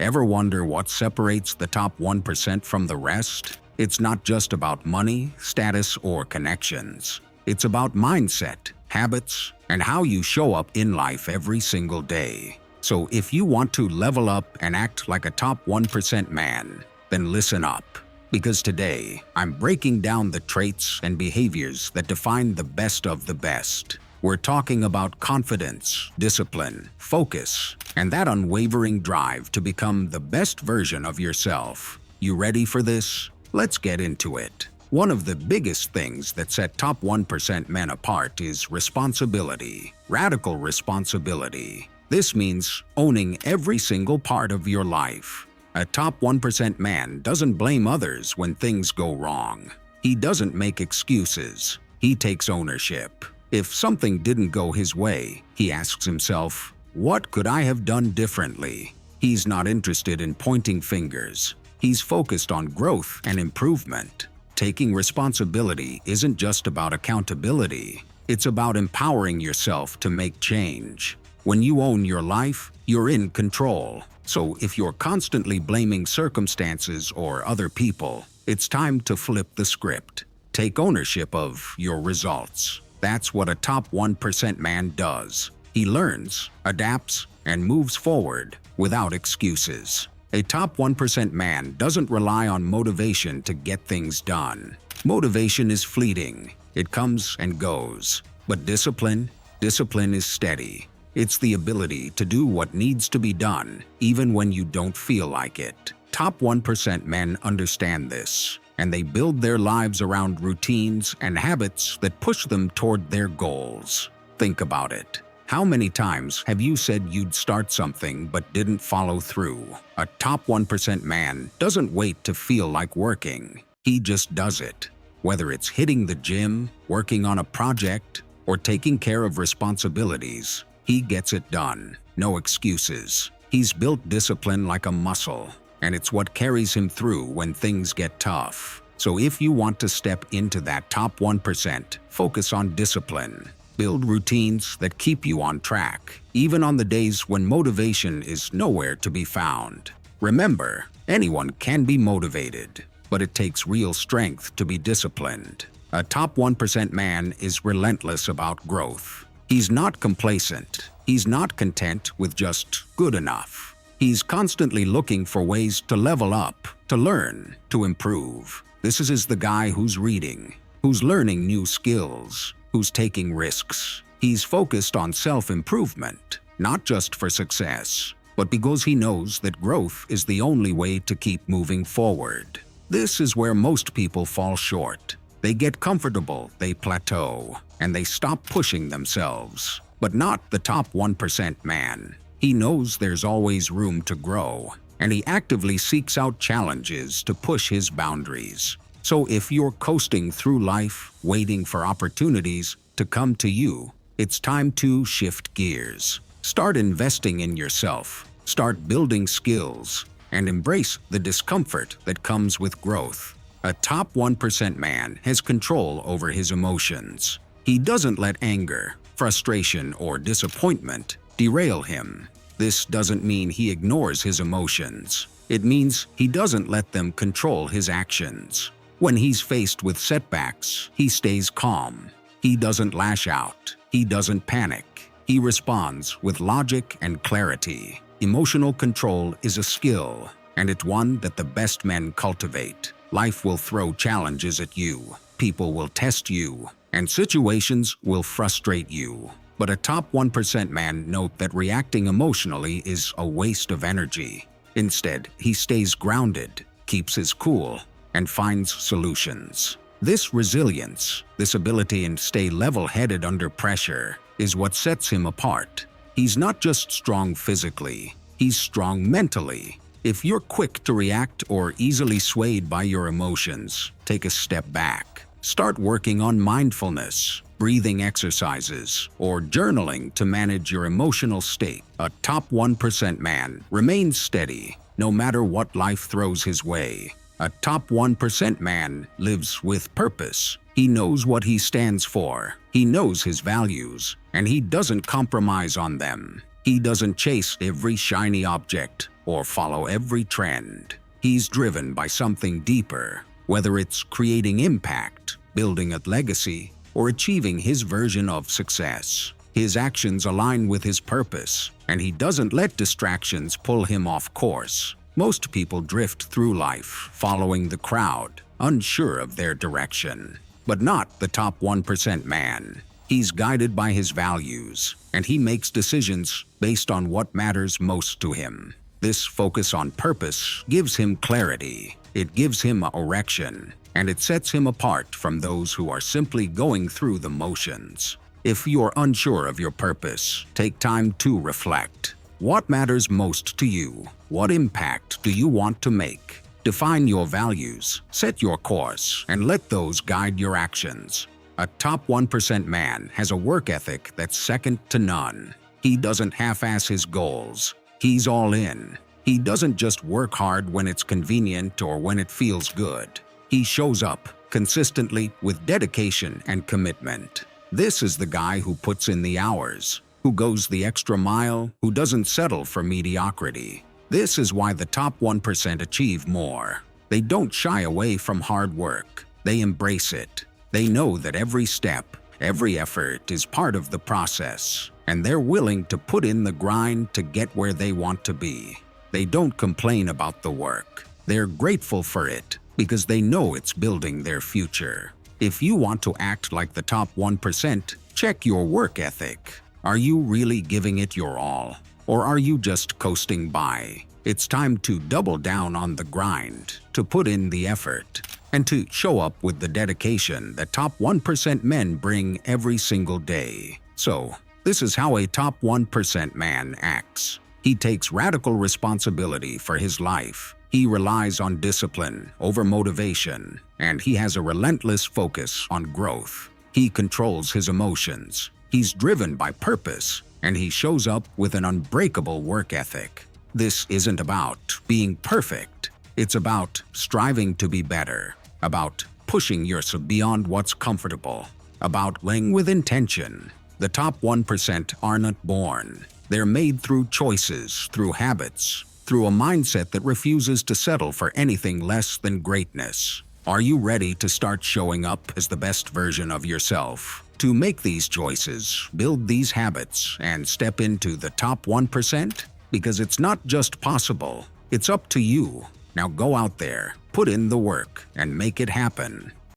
Ever wonder what separates the top 1% from the rest? It's not just about money, status, or connections. It's about mindset, habits, and how you show up in life every single day. So if you want to level up and act like a top 1% man, then listen up. Because today, I'm breaking down the traits and behaviors that define the best of the best. We're talking about confidence, discipline, focus, and that unwavering drive to become the best version of yourself. You ready for this? Let's get into it. One of the biggest things that set top 1% men apart is responsibility, radical responsibility. This means owning every single part of your life. A top 1% man doesn't blame others when things go wrong. He doesn't make excuses. He takes ownership. If something didn't go his way, he asks himself, what could I have done differently? He's not interested in pointing fingers. He's focused on growth and improvement. Taking responsibility isn't just about accountability. It's about empowering yourself to make change. When you own your life, you're in control. So if you're constantly blaming circumstances or other people, it's time to flip the script. Take ownership of your results. That's what a top 1% man does. He learns, adapts, and moves forward without excuses. A top 1% man doesn't rely on motivation to get things done. Motivation is fleeting. It comes and goes. But discipline is steady. It's the ability to do what needs to be done, even when you don't feel like it. Top 1% men understand this, and they build their lives around routines and habits that push them toward their goals. Think about it. How many times have you said you'd start something but didn't follow through? A top 1% man doesn't wait to feel like working. He just does it. Whether it's hitting the gym, working on a project, or taking care of responsibilities, he gets it done. No excuses. He's built discipline like a muscle, and it's what carries him through when things get tough. So if you want to step into that top 1%, focus on discipline. Build routines that keep you on track, even on the days when motivation is nowhere to be found. Remember, anyone can be motivated, but it takes real strength to be disciplined. A top 1% man is relentless about growth. He's not complacent. He's not content with just good enough. He's constantly looking for ways to level up, to learn, to improve. This is the guy who's reading, who's learning new skills, who's taking risks. He's focused on self-improvement, not just for success, but because he knows that growth is the only way to keep moving forward. This is where most people fall short. They get comfortable, they plateau, and they stop pushing themselves. But not the top 1% man. He knows there's always room to grow, and he actively seeks out challenges to push his boundaries. So if you're coasting through life, waiting for opportunities to come to you, it's time to shift gears. Start investing in yourself, start building skills, and embrace the discomfort that comes with growth. A top 1% man has control over his emotions. He doesn't let anger, frustration, or disappointment derail him. This doesn't mean he ignores his emotions. It means he doesn't let them control his actions. When he's faced with setbacks, he stays calm. He doesn't lash out. He doesn't panic. He responds with logic and clarity. Emotional control is a skill, and it's one that the best men cultivate. Life will throw challenges at you. People will test you, and situations will frustrate you. But a top 1% man knows that reacting emotionally is a waste of energy. Instead, he stays grounded, keeps his cool, and finds solutions. This resilience, this ability to stay level-headed under pressure, is what sets him apart. He's not just strong physically, he's strong mentally. If you're quick to react or easily swayed by your emotions, take a step back. Start working on mindfulness, breathing exercises, or journaling to manage your emotional state. A top 1% man remains steady no matter what life throws his way. A top 1% man lives with purpose. He knows what he stands for. He knows his values, and he doesn't compromise on them. He doesn't chase every shiny object, or follow every trend. He's driven by something deeper, whether it's creating impact, building a legacy, or achieving his version of success. His actions align with his purpose, and he doesn't let distractions pull him off course. Most people drift through life, following the crowd, unsure of their direction. But not the top 1% man. He's guided by his values, and he makes decisions based on what matters most to him. This focus on purpose gives him clarity, it gives him a direction, and it sets him apart from those who are simply going through the motions. If you're unsure of your purpose, take time to reflect. What matters most to you? What impact do you want to make? Define your values, set your course, and let those guide your actions. A top 1% man has a work ethic that's second to none. He doesn't half-ass his goals. He's all in. He doesn't just work hard when it's convenient or when it feels good. He shows up consistently with dedication and commitment. This is the guy who puts in the hours, who goes the extra mile, who doesn't settle for mediocrity. This is why the top 1% achieve more. They don't shy away from hard work. They embrace it. They know that every step, every effort is part of the process, and they're willing to put in the grind to get where they want to be. They don't complain about the work. They're grateful for it because they know it's building their future. If you want to act like the top 1%, check your work ethic. Are you really giving it your all? Or are you just coasting by? It's time to double down on the grind, to put in the effort, and to show up with the dedication that top 1% men bring every single day. So, this is how a top 1% man acts. He takes radical responsibility for his life. He relies on discipline over motivation, and he has a relentless focus on growth. He controls his emotions. He's driven by purpose, and he shows up with an unbreakable work ethic. This isn't about being perfect. It's about striving to be better, about pushing yourself beyond what's comfortable, about playing with intention. The top 1% are not born. They're made through choices, through habits, through a mindset that refuses to settle for anything less than greatness. Are you ready to start showing up as the best version of yourself? To make these choices, build these habits, and step into the top 1%? Because it's not just possible, it's up to you. Now go out there, put in the work, and make it happen.